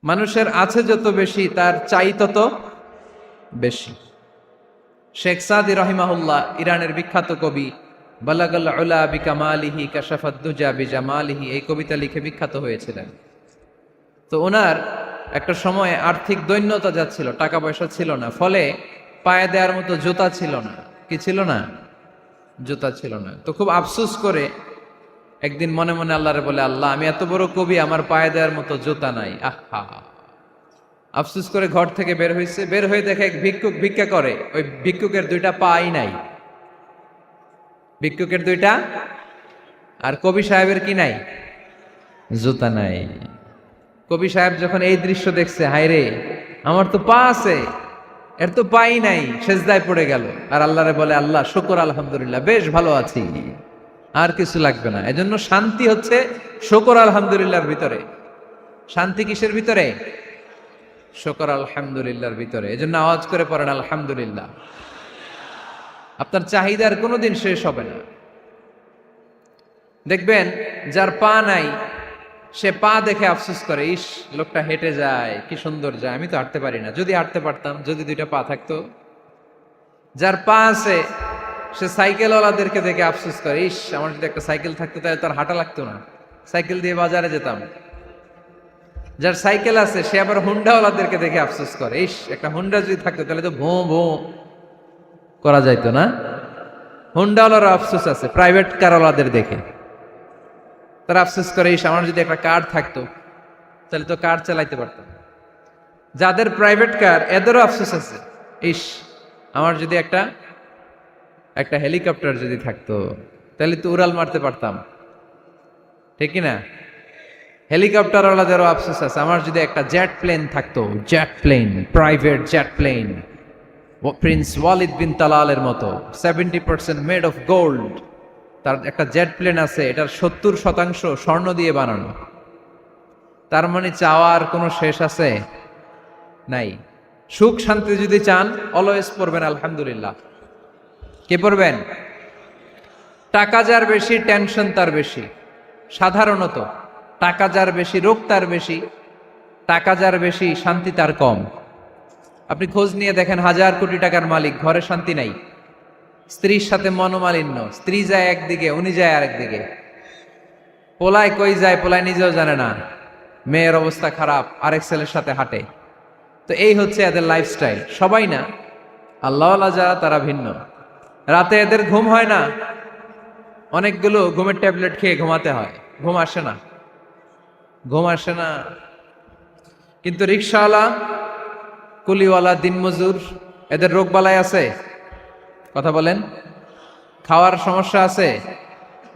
মানুষের আছে যত বেশি তার চাই তত বেশি। শেখ সাদি রহিমাহুল্লাহ, ইরানের বিখ্যাত কবি, বালাগাল উলা বিকামালিহি কাশাফাদ দুজা বিজামালিহি, এই কবিতা লিখে বিখ্যাত হয়েছিলেন। তো ওনার একটা সময়ে আর্থিক দৈন্যতা যাচ্ছিল, টাকা পয়সা ছিল না, ফলে পায়ে দেওয়ার মতো জুতা ছিল না। কি ছিল না? জুতা ছিল না। তো খুব আফসোস করে একদিন মনে মনে আল্লাহরে বলে, আল্লাহ, আমি এত বড় কবি, আমার পায়ে দেওয়ার মতো জুতা নাই। আহা! আফসোস করে ঘর থেকে বের হয়েছে, বের হয়ে দেখে এক ভিক্ষুক ভিক্ষা করে। ওই ভিক্ষুকের দুইটা পাই নাই, ভিক্ষুকের দুইটা, আর কবি সাহেবের কি নাই? জুতা নাই। কবি সাহেব যখন এই দৃশ্য দেখছে, হায় রে, আমার তো পা আছে, এর তো পাই নাই, সেজদায় পড়ে গেল। আর আল্লাহরে বলে, আল্লাহ শুকর, আলহামদুলিল্লাহ, বেশ ভালো আছি, আর কিছু লাগবে না। এজন্য শান্তি হচ্ছে শুকর আলহামদুলিল্লাহর ভিতরে। শান্তি কিসের ভিতরে? শুকর আলহামদুলিল্লাহর ভিতরে। এজন্য আওয়াজ করে পড়েন আলহামদুলিল্লাহ। আপনার চাহিদার কোনোদিন শেষ হবে না। দেখবেন যার পা নাই, সে পা দেখে আফসোস করে, ইস, লোকটা হেঁটে যায়, কি সুন্দর যায়, আমি তো হাঁটতে পারি না, যদি হাঁটতে পারতাম, যদি দুইটা পা থাকতো। যার পা আছে, সে সাইকেলওয়ালাদেরকে দেখে আফসোস করে, ইস, আমার যদি একটা সাইকেল থাকতো তাহলে তার হাঁটা লাগতো না, সাইকেল দিয়ে বাজারে যেতাম। যার সাইকেল আছে, সে আবার হুন্ডাওয়ালাদেরকে দেখে আফসোস করে, ইস, একটা হুন্ডা যদি থাকতো তাহলে তো ভোঁ ভোঁ করা যাইতো না। হুন্ডাওয়ালারও আফসোস আছে প্রাইভেট কারওয়ালাদের দেখে। তারা আফসোস করে, ইস, আমার যদি একটা কার থাকতো তাহলে তো কার চালাইতে পারতাম। যাদের প্রাইভেট কার, এদেরও আফসোস আছে, ইস, আমার যদি একটা হেলিকপ্টার যদি থাকতো তাহলে তো উড়াল মারতে পারতাম, ঠিক কিনা? হেলিকপ্টারওয়ালাদেরও আফসোস আছে, আমার যদি একটা জেট প্লেন থাকতো, jet plane, private jet plane, prince Walid bin তালালের মতো 70% মেড অফ গোল্ড, তার একটা জেট প্লেন আছে, এটার 70% স্বর্ণ দিয়ে বানানো। তার মানে চাওয়ার কোনো শেষ আছে? নাই। সুখ শান্তি যদি চান, অলওয়েজ পড়বেন আলহামদুলিল্লাহ। কে পড়বেন? টাকা যার বেশি, টেনশন তার বেশি। সাধারণত টাকা যার বেশি, রোগ তার বেশি। টাকা যার বেশি, শান্তি তার কম। আপনি খোঁজ নিয়ে দেখেন, 1000 কোটি টাকার মালিক, ঘরে শান্তি নাই। স্ত্রীর সাথে মনোমালিন্য, স্ত্রী যায় একদিকে, উনি যায় আরেকদিকে। পোলায় কই যায়, পোলায় নিজেও জানে না, মেয়ের অবস্থা খারাপ, আরেক ছেলের সাথে হাঁটে। তো এই হচ্ছে এদের লাইফস্টাইল। সবাই না, আল্লাহওয়ালা যারা, তারা ভিন্ন। রাতে এদের ঘুম হয় না, অনেকগুলো ঘুমের ট্যাবলেট খেয়ে ঘুমাতে হয়, ঘুম আসে না, ঘুম আসে না। কিন্তু রিক্সাওয়ালা, কুলিওয়ালা, দিনমজুর, এদের রোগ বালাই আছে? কথা বলেন। খাওয়ার সমস্যা আছে,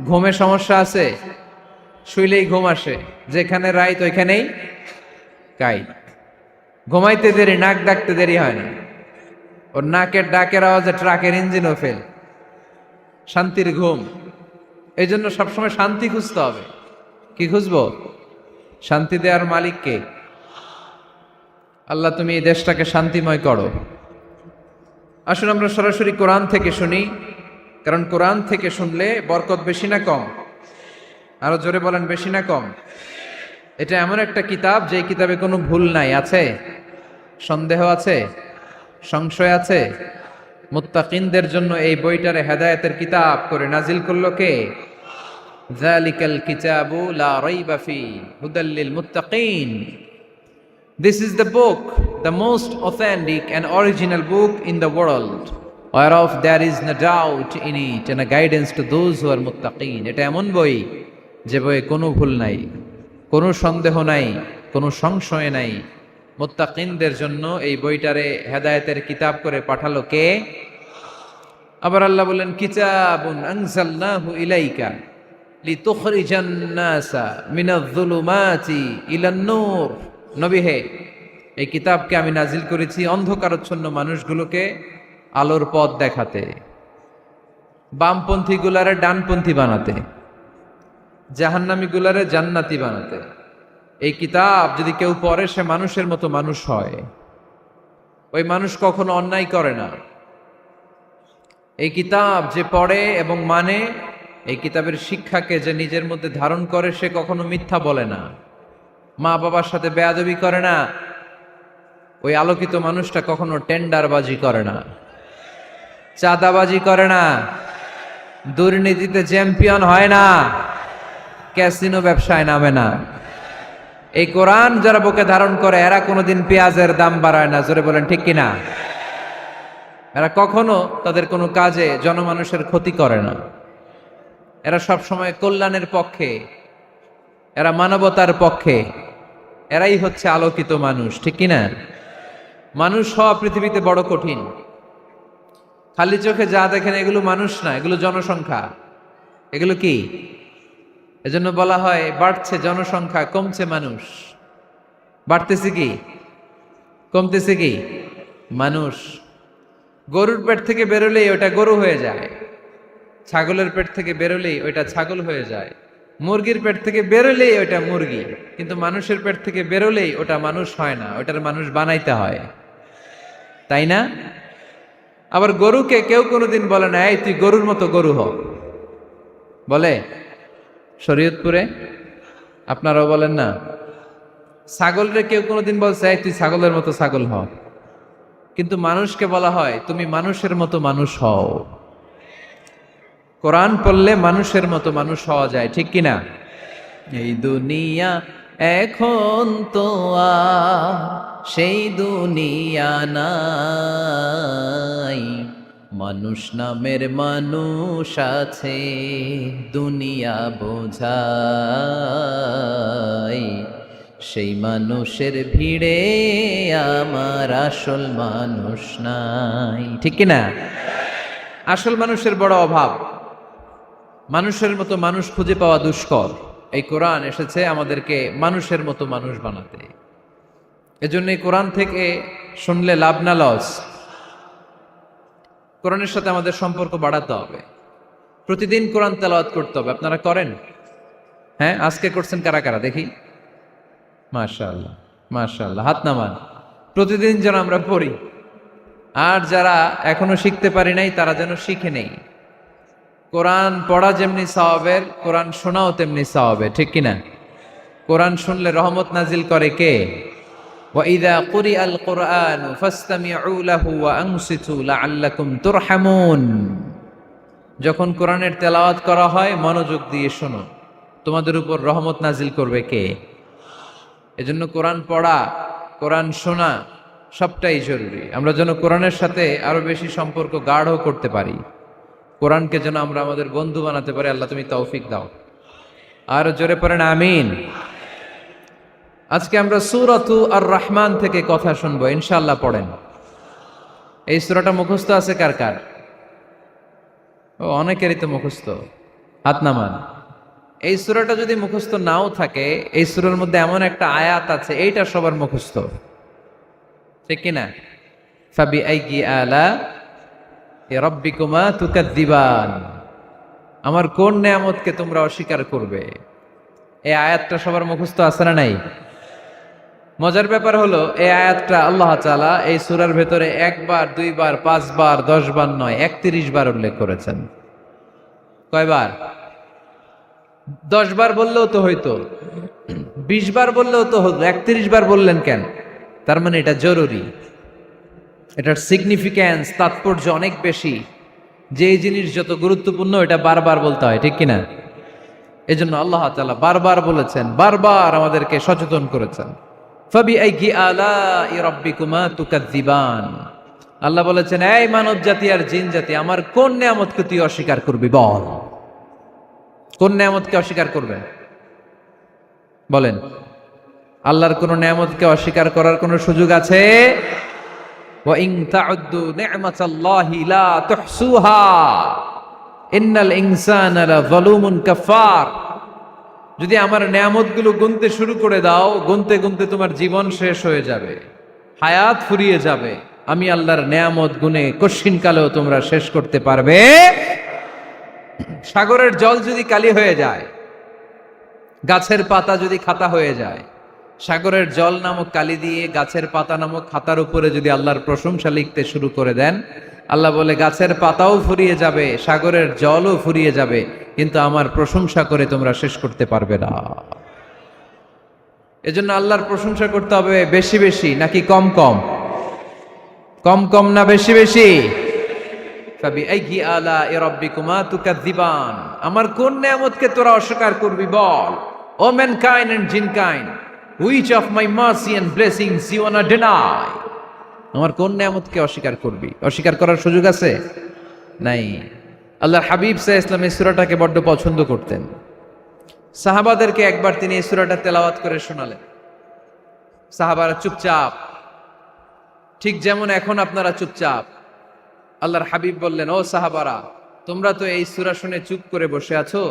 ঘুমের সমস্যা আছে, শুইলেই ঘুম আসে, যেখানে রাইত ওইখানেই কাই। ঘুমাইতে দেরি, নাক ডাকতে দেরি হয় না, ওর নাকের ডাকের আওয়াজে ট্রাকের ইঞ্জিনও ফেল। শান্তির ঘুম। এই জন্য সবসময় শান্তি খুঁজতে হবে। কি খুঁজবো? শান্তি দেওয়ার মালিক কে? আল্লাহ, তুমি এই দেশটাকে শান্তিময় করো। আসুন আমরা সরাসরি কোরআন থেকে শুনি, কারণ কোরআন থেকে শুনলে বরকত বেশি না কম? আরো জোরে বলেন, বেশি না কম? এটা এমন একটা কিতাব যে কিতাবে কোনো ভুল নাই। আছে? সন্দেহ আছে? সংশয় আছে? মুত্তাকিনদের জন্য এই বইটারে হেদায়েতের কিতাব করে নাজিল করলো কে? যালিকাল কিতাবু লা রাইবা ফি হুদাল লিল মুত্তাকিন। This is the book, the most authentic and original book in the world, whereof there is no doubt in it, and a guidance to those who are muttaqin. এটা এমন বই যে বইয়ে কোনো ভুল নাই, কোনো সন্দেহ নাই, কোনো সংশয় নাই। মুত্তাকিনদের জন্য এই বইটারে হেদায়েতের কিতাব করে পাঠালো কে? আবার আল্লাহ বলেন, কিতাবুন আনজালনাহু ইলাইকা লিতুখরিজান নাসা মিনাজ-যুলুমাতি ইলান-নূর। নবী হে, এই কিতাবকে আমি নাজিল করেছি অন্ধকারচ্ছন্ন মানুষগুলোকে আলোর পথ দেখাতে, বামপন্থী গুলারে ডানপন্থী বানাতে, জাহান্নামী গুলারে জান্নাতি বানাতে। এই কিতাব যদি কেউ পড়ে, সে মানুষের মতো মানুষ হয়। ওই মানুষ কখনো অন্যায় করে না। এই কিতাব যে পড়ে এবং মানে, এই কিতাবের শিক্ষাকে যে নিজের মধ্যে ধারণ করে, সে কখনো মিথ্যা বলে না। মা বাবার সাথে বেয়াদবি করে না, ওই আলোকিত মানুষটা কখনো টেন্ডারবাজি করে না, চাঁদাবাজি করে না, দুর্নীতিতে চ্যাম্পিয়ন হয় না, ক্যাসিনো ব্যবসায় নামে না। এই কোরআন যারা বুকে ধারণ করে এরা কোনোদিন পেঁয়াজের দাম বাড়ায় না। জোরে বলেন ঠিক কিনা? এরা কখনো তাদের কোনো কাজে জনমানুষের ক্ষতি করে না। এরা সব সময় কল্যাণের পক্ষে, এরা মানবতার পক্ষে। এরাই হচ্ছে আলোকিত মানুষ, ঠিক কিনা? মানুষ হওয়া পৃথিবীতে বড় কঠিন। খালি চোখে যা দেখেন এগুলো মানুষ না, এগুলো জনসংখ্যা। এগুলো কি? এজন্য বলা হয় বাড়ছে জনসংখ্যা, কমছে মানুষ। বাড়তেছে কি, কমতেছে কি? মানুষ। গরুর পেট থেকে বেরোলেই ওটা গরু হয়ে যায়, ছাগলের পেট থেকে বেরোলেই ওইটা ছাগল হয়ে যায়, মুরগির পেট থেকে বেরোলেই ওইটা মুরগি। কিন্তু মানুষের পেট থেকে বেরোলেই ওটা মানুষ হয় না, ওটার মানুষ বানাইতে হয়, তাই না? আবার গরুকে কেউ কোনোদিন বলে না এই তুই গরুর মতো গরু হ, বলে? শরীয়তপুরে আপনারাও বলেন না? ছাগলরে কেউ কোনোদিন বলছে এই তুই ছাগলের মতো ছাগল হ, কিন্তু মানুষকে বলা হয় তুমি মানুষের মতো মানুষ হও। কোরআন পড়লে মানুষের মতো মানুষ হওয়া যায়, ঠিক কিনা? এই দুনিয়া এখন তো আর সেই দুনিয়া নাই, মানুষ নামের মানুষ আছে দুনিয়া বোঝাই, সেই মানুষের ভিড়ে আমার আসল মানুষ নাই, ঠিক কিনা? আসল মানুষের বড় অভাব, মানুষের মতো মানুষ খুঁজে পাওয়া দুষ্কর। এই কোরআন এসেছে আমাদেরকে মানুষের মতো মানুষ বানাতে। এজন্য এই কোরআন থেকে শুনলে লাভ না লস। কোরআনের সাথে আমাদের সম্পর্ক বাড়াতে হবে, প্রতিদিন কোরআন তেলাওয়াত করতে হবে। আপনারা করেন? হ্যাঁ, আজকে করছেন কারা কারা দেখি? মাশাআল্লাহ, মাশাআল্লাহ, হাত নামান। প্রতিদিন যেন আমরা পড়ি, আর যারা এখনো শিখতে পারি নাই তারা যেন শিখে নেই। কোরআন পড়া যেমনি সওয়াবের, কোরআন শোনাও তেমনি সওয়াবের, ঠিক কিনা? কোরআন শুনলে রহমত নাজিল করে কে? وَإِذَا قُرِئَ الْقُرْآنُ فَاسْتَمِعُوا لَهُ وَأَنصِتُوا لَعَلَّكُمْ تُرْحَمُونَ। যখন কোরআনের তেলাওয়াত করা হয় মনোযোগ দিয়ে শোনো, তোমাদের উপর রহমত নাজিল করবে কে? এজন্য কোরআন পড়া, কোরআন শোনা সবটাই জরুরি। আমরা যেন কোরআনের সাথে আরো বেশি সম্পর্ক গাঢ় করতে পারি, কোরআনকে যেন আমরা আমাদের বন্ধু বানাতে পারি। আল্লাহ তুমি তৌফিক দাও। আর জোরে পড়েন আমিন। আজকে আমরা সূরাতু আর রহমান থেকে কথা শুনবো ইনশাআল্লাহ। পড়েন। এই সূরাটা মুখস্থ আছে কার কার? ও, অনেকেরই তো মুখস্থ, হাত নামান। এই সূরাটা যদি মুখস্থ নাও থাকে, এই সূরার মধ্যে এমন একটা আয়াত আছে এইটা সবার মুখস্থ, ঠিক কিনা? ফাবিআইয়ি আলা রাব্বিকুমা তুকাদ্দিবান, আমার কোন নেয়ামতকে তোমরা অস্বীকার করবে। এই আয়াতটা সবার মুখস্থ আছে না নাই? মজার ব্যাপার হলো এই আয়াতটা আল্লাহ তাআলা এই সূরার ভেতরে একবার, দুইবার, 5 বার, 10 বার নয়, 31 বার উল্লেখ করেছেন। কয়বার? 10 বার বললেও তো হইতো, 20 বার বললেও তো হতো, 31 বার বললেন কেন? তার মানে এটা জরুরি, এটার সিগনিফিক্যান্স, তাৎপর্য অনেক বেশি। যে জিনিস যত গুরুত্বপূর্ণ এটা বারবার বলতে হয়, ঠিক কিনা? এজন্য আল্লাহ তাআলা বারবার বলেছেন, বারবার আমাদেরকে সচেতন করেছেন। ফাবিআইয়ি আলাই রাব্বিকুমা তুকাদ্দিবান, আল্লাহ বলেছেন এই মানব জাতি আর জিন জাতি, আমার কোন নেয়ামতকে তুই অস্বীকার করবি বল? কোন নেয়ামতকে অস্বীকার করবে? বলেন। আল্লাহর কোন নেয়ামতকে অস্বীকার করার কোন সুযোগ আছে? ওয়া ইন তাউদ্দু নি'মাতাল্লাহি লা তুহসুহা ইন্নাল ইনসানা লাযালুমুন কাফার। যদি আমার নেয়ামতগুলো গুনতে শুরু করে দাও, গুনতে গুনতে তোমার জীবন শেষ হয়ে যাবে, হায়াত ফুরিয়ে যাবে। আমি আল্লাহর নেয়ামত গুনে কশিন কালেও তোমরা শেষ করতে পারবে। সাগরের জল যদি কালি হয়ে যায়, গাছের পাতা যদি খাতা হয়ে যায়, সাগরের জল নামক কালি দিয়ে গাছের পাতা নামক খাতার উপরে যদি আল্লাহর প্রশংসা লিখতে শুরু করে দেন, আল্লাহ বলে গাছের পাতাও ফুরিয়ে যাবে, সাগরের জলও ফুরিয়ে যাবে, কিন্তু আমার প্রশংসা করে তোমরা শেষ করতে পারবে না। এজন্য আল্লাহর প্রশংসা করতে হবে বেশি বেশি নাকি কম কম? কম কম না বেশি বেশি? ফাবিআইয়ি আলাኢ রাব্বিকুমা তুকাযযিবান, আমার কোন নিয়ামতকে তোরা অস্বীকার করবি বল। O mankind and jinnkind, which of my mercy and blessings you want deny? আমার কোন নিয়ামতকে অস্বীকার করবি? অস্বীকার করার সুযোগ আছে? নাই। আল্লাহর হাবিব সাল্লাল্লাহু আলাইহি ওয়াসাল্লাম এই সূরাটাকে বড্ড পছন্দ করতেন। সাহাবাদেরকে একবার তিনি এই সূরাটা তেলাওয়াত করে শোনালেন। সাহাবারা চুপচাপ, ঠিক যেমন এখন আপনারা চুপচাপ। আল্লাহর হাবিব বললেন, ও সাহাবারা, তোমরা তো এই সূরা শুনে চুপ করে বসে আছো,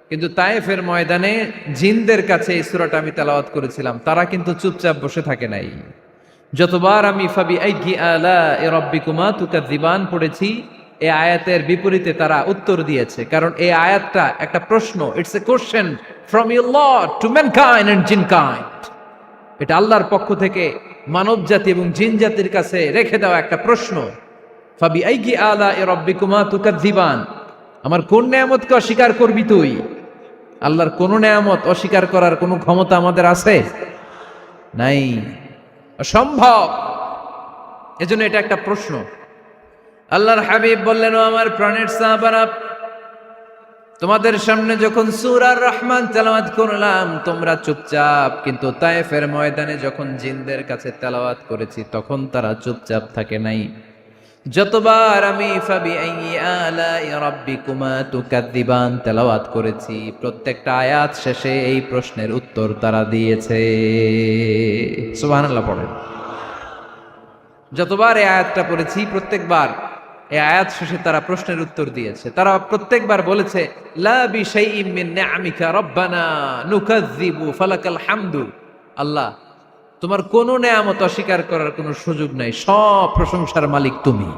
কিন্তু তায়েফের ময়দানে জিনদের কাছে এই সূরাটা আমি তেলাওয়াত করেছিলাম, তারা কিন্তু চুপচাপ বসে থাকে নাই। যতবার আমি ফাবিআইয়ি আলাኢ রাব্বিকুমা তুকাযযিবান পড়েছি, এই আয়াতের বিপরীতে তারা উত্তর দিয়েছে, কারণ এই আয়াতটা একটা প্রশ্ন। It's a question from your Lord to mankind and jinnkind. এটা আল্লাহর পক্ষ থেকে মানব জাতি এবং জিন জাতির কাছে রেখে দেওয়া একটা প্রশ্ন। ফাবিআইয়ি আলাኢ রাব্বিকুমা তুকাযযিবান, আমার কোন নিয়ামতকে অস্বীকার করবি তুই? আল্লাহর কোন নিয়ামত অস্বীকার করার কোনো ক্ষমতা আমাদের আছে? নাই, অসম্ভব। এজন্য এটা একটা প্রশ্ন। আল্লাহর হাবিব বললেন, ও আমার প্রাণের সাহাবারা, তোমাদের সামনে যখন সূরা আর রহমান তেলাওয়াত করলাম তোমরা চুপচাপ, কিন্তু তায়েফের ময়দানে যখন জিনদের কাছে তেলাওয়াত করেছি তখন তারা চুপচাপ থাকে নাই। যতবার আমি ফাবিআইয়ি আলাኢ রাব্বিকুমা তুকাযযিবান তেলাওয়াত করেছি, প্রত্যেকটা আয়াত শেষে এই প্রশ্নের উত্তর তারা দিয়েছে। সুবহানাল্লাহ পড়েন। যতবার এই আয়াতটা পড়েছি প্রত্যেকবার এই আয়াত শেষে তারা প্রশ্নের উত্তর দিয়েছে। তারা প্রত্যেকবার বলেছে, লা বিশাইইম মিন নিআমিকা রাব্বানা নুকাযযিবু ফালাকাল হামদু। আল্লাহ, তোমার কোন নেয়ামত অস্বীকার করার কোনো সুযোগ নাই, সব প্রশংসার মালিক তুমি।